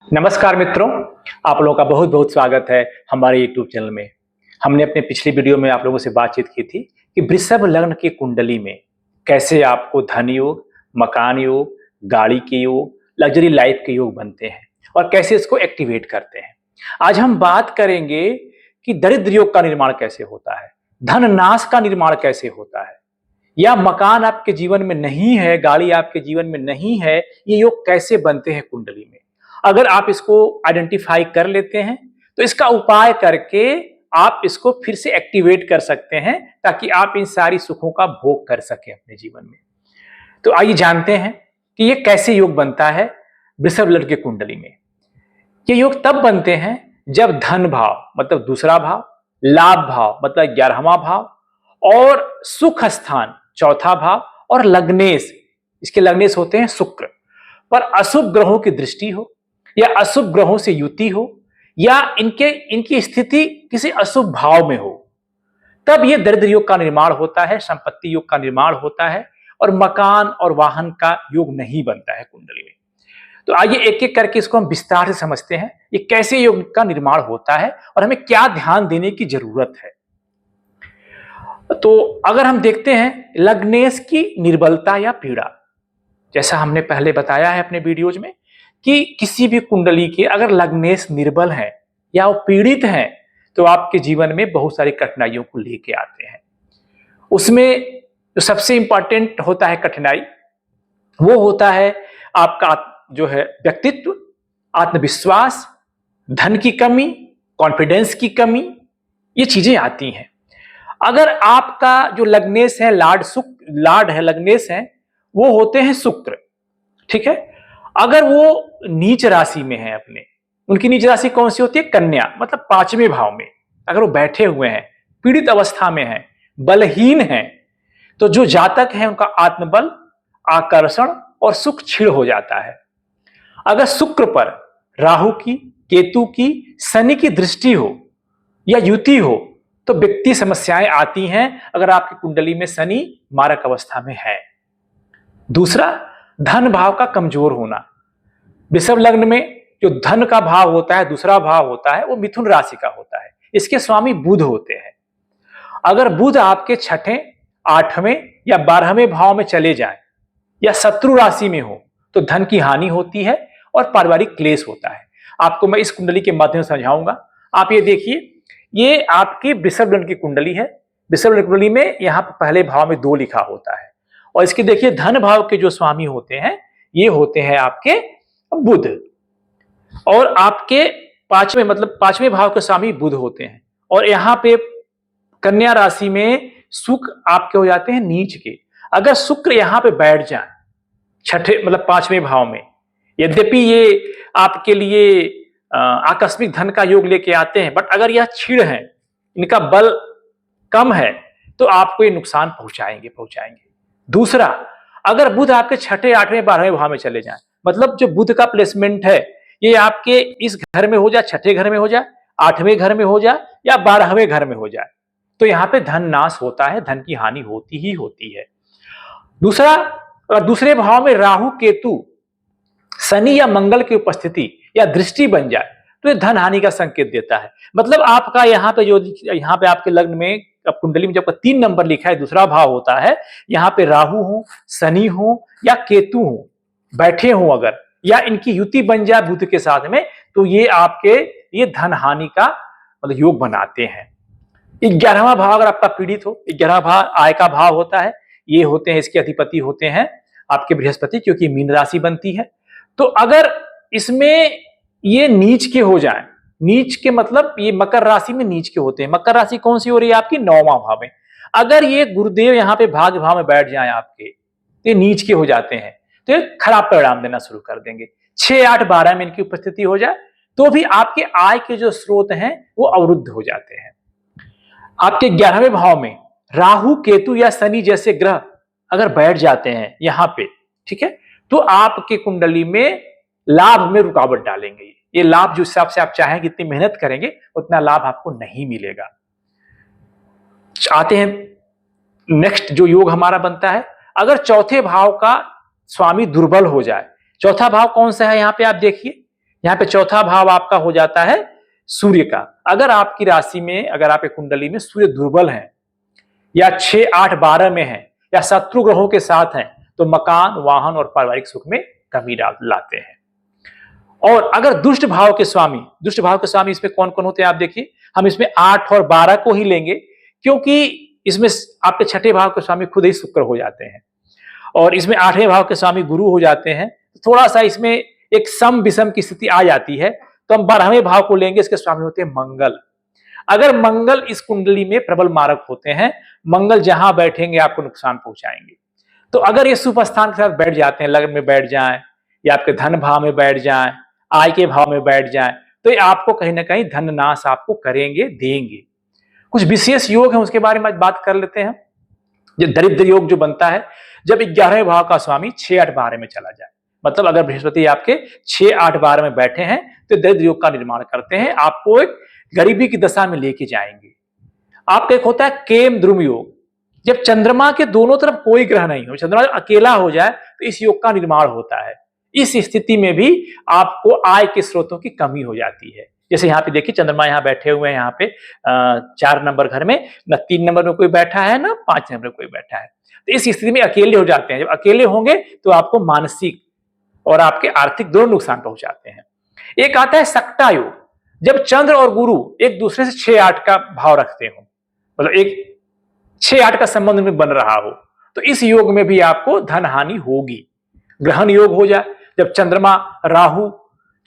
नमस्कार मित्रों, आप लोगों का बहुत बहुत स्वागत है हमारे YouTube चैनल में। हमने अपने पिछली वीडियो में आप लोगों से बातचीत की थी कि वृषभ लग्न की कुंडली में कैसे आपको धन योग, मकान योग, गाड़ी के योग, लग्जरी लाइफ के योग बनते हैं और कैसे इसको एक्टिवेट करते हैं। आज हम बात करेंगे कि दरिद्र योग का निर्माण कैसे होता है, धन नाश का निर्माण कैसे होता है, या मकान आपके जीवन में नहीं है, गाड़ी आपके जीवन में नहीं है, ये योग कैसे बनते हैं कुंडली में। अगर आप इसको आइडेंटिफाई कर लेते हैं तो इसका उपाय करके आप इसको फिर से एक्टिवेट कर सकते हैं ताकि आप इन सारी सुखों का भोग कर सकें अपने जीवन में। तो आइए जानते हैं कि ये कैसे योग बनता है वृषभ लग्न की कुंडली में। ये योग तब बनते हैं जब धन भाव मतलब दूसरा भाव, लाभ भाव मतलब 11वां भाव और सुख स्थान चौथा भाव और लग्नेश, इसके लग्नेश होते हैं शुक्र, पर अशुभ ग्रहों की दृष्टि हो या अशुभ ग्रहों से युति हो या इनकी स्थिति किसी अशुभ भाव में हो, तब यह दरिद्र योग का निर्माण होता है, संपत्ति योग का निर्माण होता है और मकान और वाहन का योग नहीं बनता है कुंडली में। तो आइए एक एक करके इसको हम विस्तार से समझते हैं, ये कैसे योग का निर्माण होता है और हमें क्या ध्यान देने की जरूरत है। तो अगर हम देखते हैं लग्नेश की निर्बलता या पीड़ा, जैसा हमने पहले बताया है अपने वीडियोज में कि किसी भी कुंडली के अगर लग्नेश निर्बल है या वो पीड़ित है तो आपके जीवन में बहुत सारी कठिनाइयों को लेके आते हैं। उसमें जो सबसे इंपॉर्टेंट होता है कठिनाई, वो होता है आपका जो है व्यक्तित्व, आत्मविश्वास, धन की कमी, कॉन्फिडेंस की कमी, ये चीजें आती हैं। अगर आपका जो लग्नेश है लाड है लग्नेश है, वो होते हैं शुक्र, ठीक है। अगर वो नीच राशि में है अपने, उनकी नीच राशि कौन सी होती है? कन्या, मतलब 5वें भाव में अगर वो बैठे हुए हैं, पीड़ित अवस्था में हैं, बलहीन हैं, तो जो जातक है उनका आत्मबल, आकर्षण और सुख क्षीण हो जाता है। अगर शुक्र पर राहु की, केतु की, शनि की दृष्टि हो या युति हो तो व्यक्ति समस्याएं आती हैं अगर आपकी कुंडली में शनि मारक अवस्था में है। दूसरा, धन भाव का कमजोर होना। वृषभ लग्न में जो धन का भाव होता है, दूसरा भाव होता है, वो मिथुन राशि का होता है, इसके स्वामी बुध होते हैं। अगर बुध आपके 6ठे, 8वें या 12वें भाव में चले जाए या शत्रु राशि में हो तो धन की हानि होती है और पारिवारिक क्लेश होता है। आपको मैं इस कुंडली के माध्यम से समझाऊंगा। आप ये देखिए, ये आपकी वृषभ लग्न की कुंडली है। वृषभ लग्न कुंडली में यहाँ पहले भाव में 2 लिखा होता है और इसके देखिए धन भाव के जो स्वामी होते हैं ये होते हैं आपके बुध, और आपके 5वें भाव के स्वामी बुध होते हैं। और यहाँ पे कन्या राशि में शुक्र आपके हो जाते हैं नीच के। अगर शुक्र यहाँ पे बैठ जाए 5वें भाव में, यद्यपि ये आपके लिए आकस्मिक धन का योग लेके आते हैं, बट अगर यह क्षीण है, इनका बल कम है, तो आपको ये नुकसान पहुंचाएंगे। दूसरा, अगर बुध आपके 6ठे, 8वें, 12वें भाव में चले जाएं, मतलब जो बुध का प्लेसमेंट है ये आपके इस घर में हो जाए, 6ठे घर में हो जाए, 8वें घर में हो जाए या 12वें घर में हो जाए, तो यहाँ पे धन नाश होता है, धन की हानि होती ही होती है। दूसरा, अगर दूसरे भाव में राहु, केतु, शनि या मंगल की उपस्थिति या दृष्टि बन जाए तो ये धन हानि का संकेत देता है। मतलब आपका यहाँ पे आपके लग्न में, अब कुंडली में जब 3 नंबर लिखा है, दूसरा भाव होता है, यहाँ पे राहु हो, शनि हो या केतु हो, बैठे हो अगर, या इनकी युति बन जाए बुध के साथ में, तो ये आपके ये धन हानि का मतलब योग बनाते हैं। 11वां भाव अगर आपका पीड़ित हो, 11वां भाव आय का भाव होता है, ये होते हैं, इसके अधिपति होते हैं आपके बृहस्पति, क्योंकि मीन राशि बनती है। तो अगर इसमें ये नीच के हो जाए, नीच के मतलब ये मकर राशि में नीच के होते हैं। मकर राशि कौन सी हो रही है आपकी? 9वां भाव में। अगर ये गुरुदेव यहाँ पे भाग्य भाव में बैठ जाए आपके, तो ये नीच के हो जाते हैं, तो ये खराब परिणाम देना शुरू कर देंगे। 6, 8, 12 में इनकी उपस्थिति हो जाए तो भी आपके आय के जो स्रोत हैं वो अवरुद्ध हो जाते हैं। आपके 11वें भाव में राहु, केतु या शनि जैसे ग्रह अगर बैठ जाते हैं यहाँ पे, ठीक है, तो आपके कुंडली में लाभ में रुकावट डालेंगे। ये लाभ जो हिसाब से आप चाहें कितनी मेहनत करेंगे उतना लाभ आपको नहीं मिलेगा। आते हैं नेक्स्ट जो योग हमारा बनता है, अगर चौथे भाव का स्वामी दुर्बल हो जाए। चौथा भाव कौन सा है यहाँ पे आप देखिए, यहाँ पे चौथा भाव आपका हो जाता है सूर्य का। अगर आपकी राशि में, अगर आपकी कुंडली में सूर्य दुर्बल है या 6, 8, 12 में है या शत्रु ग्रहों के साथ है तो मकान, वाहन और पारिवारिक सुख में कमी लाते हैं। और अगर दुष्ट भाव के स्वामी इसमें कौन कौन होते हैं आप देखिए, हम इसमें 8 और 12 को ही लेंगे क्योंकि इसमें आपके छठे भाव के स्वामी खुद ही शुक्र हो जाते हैं और इसमें 8वें भाव के स्वामी गुरु हो जाते हैं। थोड़ा सा इसमें एक सम विषम की स्थिति आ जाती है, तो हम 12वें भाव को लेंगे, इसके स्वामी होते हैं मंगल। अगर मंगल इस कुंडली में प्रबल मारक होते हैं, मंगल जहां बैठेंगे आपको नुकसान पहुंचाएंगे। तो अगर ये शुभ स्थान के साथ बैठ जाते हैं, लग्न में बैठ जाएं या आपके धन भाव में बैठ जाएं, आय के भाव में बैठ जाएं, तो ये आपको कहीं ना कहीं धन नाश आपको करेंगे, देंगे। कुछ विशेष योग है उसके बारे में बात कर लेते हैं। जो दरिद्र योग जो बनता है जब 11वें भाव का स्वामी 6, 8, 12 में चला जाए, मतलब अगर बृहस्पति आपके 6, 8, 12 में बैठे हैं तो दरिद्र योग का निर्माण करते हैं, आपको एक गरीबी की दशा में लेके जाएंगे। आपका एक होता है केम द्रुम योग, जब चंद्रमा के दोनों तरफ कोई ग्रह नहीं हो, चंद्रमा अकेला हो जाए तो इस योग का निर्माण होता है। इस स्थिति में भी आपको आय के स्रोतों की कमी हो जाती है। जैसे यहाँ पे देखिए चंद्रमा यहाँ बैठे हुए हैं, यहाँ पे 4 नंबर घर में न 3 नंबर में कोई बैठा है ना 5 नंबर में कोई बैठा है, तो इस स्थिति में अकेले हो जाते हैं। जब अकेले होंगे तो आपको मानसिक और आपके आर्थिक दोनों नुकसान पहुंचाते हैं। एक आता है सक्टा योग, जब चंद्र और गुरु एक दूसरे से 6, 8 का भाव रखते हो, मतलब एक 6, 8 का संबंध में बन रहा हो, तो इस योग में भी आपको धन हानि होगी। ग्रहण योग हो जाए, जब चंद्रमा राहु,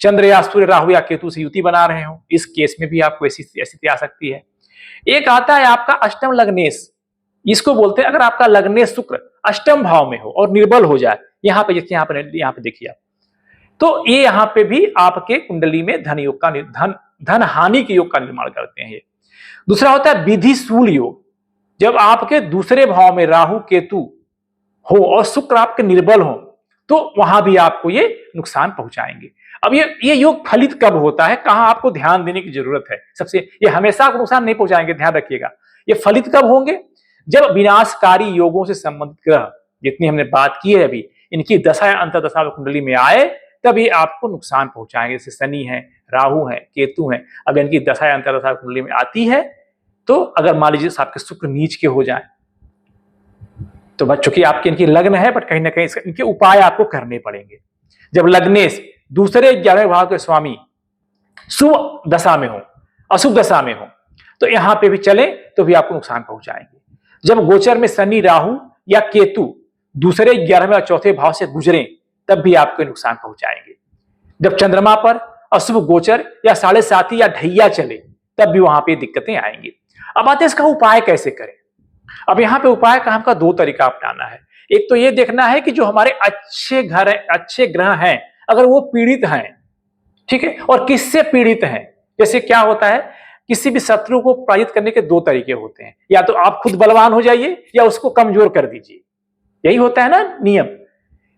चंद्र या सूर्य राहु या केतु से युति बना रहे हो, इस केस में भी आपको ऐसी स्थिति आ सकती है। एक आता है आपका अष्टम लग्नेश, इसको बोलते हैं अगर आपका लग्नेश शुक्र अष्टम भाव में हो और निर्बल हो जाए, यहाँ पे देखिए आप, तो ये यहाँ पे भी आपके कुंडली में धन योग का धन हानि के योग का निर्माण करते हैं। दूसरा होता है विधिशूल योग, जब आपके दूसरे भाव में राहु केतु हो और शुक्र आपके निर्बल हो तो वहां भी आपको ये नुकसान पहुंचाएंगे। अब ये योग फलित कब होता है, कहां आपको ध्यान देने की जरूरत है। सबसे ये हमेशा आपको नुकसान नहीं पहुंचाएंगे, ध्यान रखिएगा। ये फलित कब होंगे, जब विनाशकारी योगों से संबंधित ग्रह जितनी हमने बात की है अभी, इनकी दशा या अंतर्दशा कुंडली में आए तब ये आपको नुकसान पहुंचाएंगे। जैसे शनि है, राहु है, केतु है, अगर इनकी दशा या अंतर्दशा कुंडली में आती है तो अगर मान लीजिए आपके शुक्र नीच के हो जाए तो बच्चों की आपके इनकी लग्न है, बट कहीं ना कहीं इनके उपाय आपको करने पड़ेंगे। जब लग्नेश दूसरे 11वें भाव के स्वामी शुभ दशा में हो, अशुभ दशा में हो, तो यहां पे भी चले तो भी आपको नुकसान पहुंचाएंगे। जब गोचर में शनि राहु या केतु दूसरे 11वें और चौथे भाव से गुजरे तब भी आपको नुकसान पहुंचाएंगे। जब चंद्रमा पर अशुभ गोचर या 7.5 या ढैया चले तब भी वहां पे दिक्कतें आएंगी। अब आते हैं इसका उपाय कैसे करें। अब यहाँ पे उपाय का हमका 2 तरीका अपनाना है। एक तो ये देखना है कि जो हमारे अच्छे ग्रह हैं अगर वो पीड़ित हैं, ठीक है, और किससे पीड़ित हैं। जैसे क्या होता है, किसी भी शत्रु को पराजित करने के 2 तरीके होते हैं, या तो आप खुद बलवान हो जाइए या उसको कमजोर कर दीजिए। यही होता है ना नियम।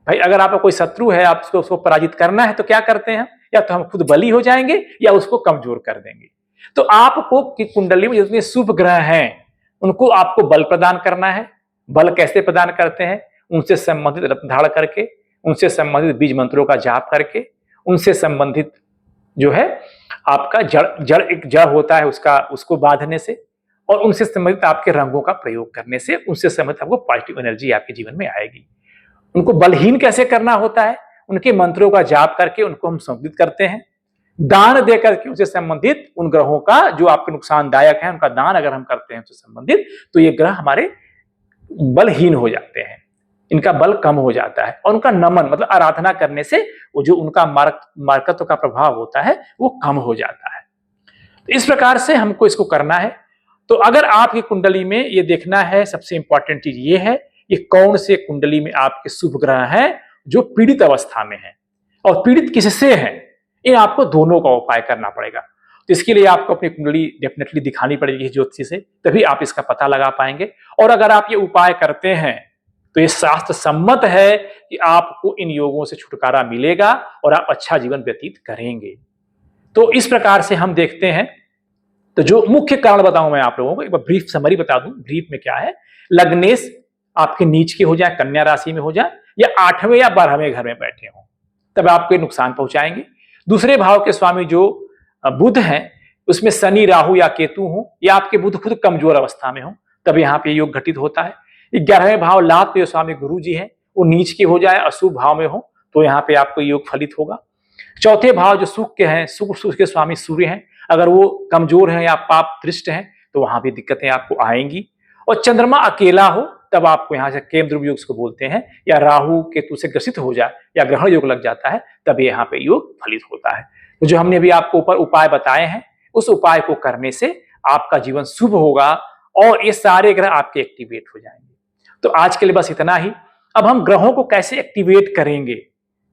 भाई अगर आपका कोई शत्रु है, आप उसको पराजित करना है तो क्या करते हैं, या तो हम खुद बली हो जाएंगे या उसको कमजोर कर देंगे। तो आपको कि कुंडली में जितने शुभ ग्रह हैं उनको आपको बल प्रदान करना है। बल कैसे प्रदान करते हैं, उनसे संबंधित रत्नधारण करके, उनसे संबंधित बीज मंत्रों का जाप करके, उनसे संबंधित जो है आपका एक जड़ होता है उसको बांधने से, और उनसे संबंधित आपके रंगों का प्रयोग करने से, उनसे संबंधित आपको पॉजिटिव एनर्जी आपके जीवन में आएगी। उनको बलहीन कैसे करना होता है, उनके मंत्रों का जाप करके उनको हम संबोधित करते हैं। दान देकर के उनसे संबंधित उन ग्रहों का जो आपके नुकसानदायक है उनका दान अगर हम करते हैं उनसे संबंधित, तो ये ग्रह हमारे बलहीन हो जाते हैं, इनका बल कम हो जाता है। और उनका नमन मतलब आराधना करने से वो जो उनका मार्कत्व का प्रभाव होता है वो कम हो जाता है। तो इस प्रकार से हमको इसको करना है। तो अगर आपकी कुंडली में ये देखना है, सबसे इंपॉर्टेंट चीज ये है कि कौन से कुंडली में आपके शुभ ग्रह हैं जो पीड़ित अवस्था में हैं, और पीड़ित किससे हैं, इन आपको दोनों का उपाय करना पड़ेगा। तो इसके लिए आपको अपनी कुंडली डेफिनेटली दिखानी पड़ेगी ज्योतिषी से, तभी आप इसका पता लगा पाएंगे। और अगर आप ये उपाय करते हैं तो ये शास्त्र सम्मत है कि आपको इन योगों से छुटकारा मिलेगा और आप अच्छा जीवन व्यतीत करेंगे। तो इस प्रकार से हम देखते हैं। तो जो मुख्य कारण बताऊं मैं आप लोगों को, एक बार ब्रीफ समरी बता दूं। ब्रीफ में क्या है, लग्नेश आपके नीच के हो जाए, कन्या राशि में हो जाए, या 8वें या 12वें घर में बैठे हो, तब आपको नुकसान पहुंचाएंगे। दूसरे भाव के स्वामी जो बुध हैं, उसमें शनि, राहु या केतु हो, या आपके बुध खुद कमजोर अवस्था में हो, तब यहाँ पे योग घटित होता है। 11वें भाव लाभ के स्वामी गुरु जी हैं, वो नीच के हो जाए, अशुभ भाव में हो, तो यहाँ पे आपको योग फलित होगा। चौथे भाव जो सुख के हैं, सुख के स्वामी सूर्य हैं, अगर वो कमजोर हैं या पाप दृष्ट हैं तो वहां भी दिक्कतें आपको आएंगी। और चंद्रमा अकेला हो तब आपको यहाँ से केम ध्रुव योग को बोलते हैं, या राहु केतु से ग्रसित हो जाए या ग्रहण योग लग जाता है, तब यहाँ पे योग फलित होता है। तो जो हमने अभी आपको ऊपर उपाय बताए हैं, उस उपाय को करने से आपका जीवन शुभ होगा और ये सारे ग्रह आपके एक्टिवेट हो जाएंगे। तो आज के लिए बस इतना ही। अब हम ग्रहों को कैसे एक्टिवेट करेंगे,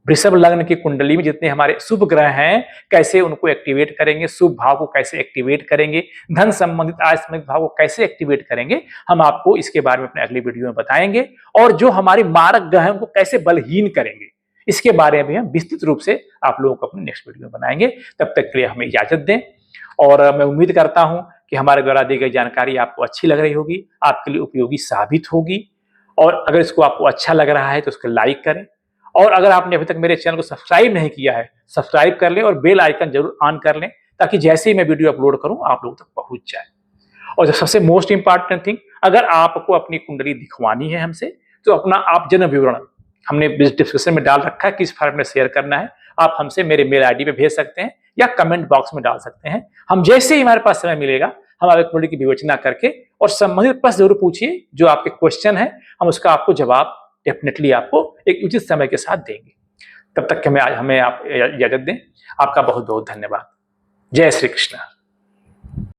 वृषभ लग्न की कुंडली में जितने हमारे शुभ ग्रह हैं कैसे उनको एक्टिवेट करेंगे, शुभ भाव को कैसे एक्टिवेट करेंगे, धन संबंधित आय संबंधित भाव को कैसे एक्टिवेट करेंगे, हम आपको इसके बारे में अपने अगली वीडियो में बताएंगे। और जो हमारे मारक ग्रह हैं उनको कैसे बलहीन करेंगे, इसके बारे में हम विस्तृत रूप से आप लोगों को अपने नेक्स्ट वीडियो में बनाएंगे। तब तक के लिए हमें इजाजत दें, और मैं उम्मीद करता हूं कि हमारे द्वारा दी गई जानकारी आपको अच्छी लग रही होगी, आपके लिए उपयोगी साबित होगी। और अगर इसको आपको अच्छा लग रहा है तो उसको लाइक करें, और अगर आपने अभी तक मेरे चैनल को सब्सक्राइब नहीं किया है, सब्सक्राइब कर लें और बेल आइकन जरूर ऑन कर लें, ताकि जैसे ही मैं वीडियो अपलोड करूं आप लोगों तक पहुंच जाए। और जो सबसे मोस्ट इंपॉर्टेंट थिंग, अगर आपको अपनी कुंडली दिखवानी है हमसे, तो अपना आप जन्म विवरण हमने डिस्क्रिप्शन में डाल रखा है, किस फॉर्म में शेयर करना है, आप हमसे मेरे मेल आईडी पे भेज सकते हैं या कमेंट बॉक्स में डाल सकते हैं। हम जैसे ही हमारे पास समय मिलेगा, हम आपकी कुंडली की विवेचना करके और संबंधित प्रश्न जरूर पूछिए, जो आपके क्वेश्चन है हम उसका आपको जवाब डेफिनेटली आपको एक उचित समय के साथ देंगे। तब तक हमें आप इजाजत दें। आपका बहुत बहुत धन्यवाद। जय श्री कृष्ण।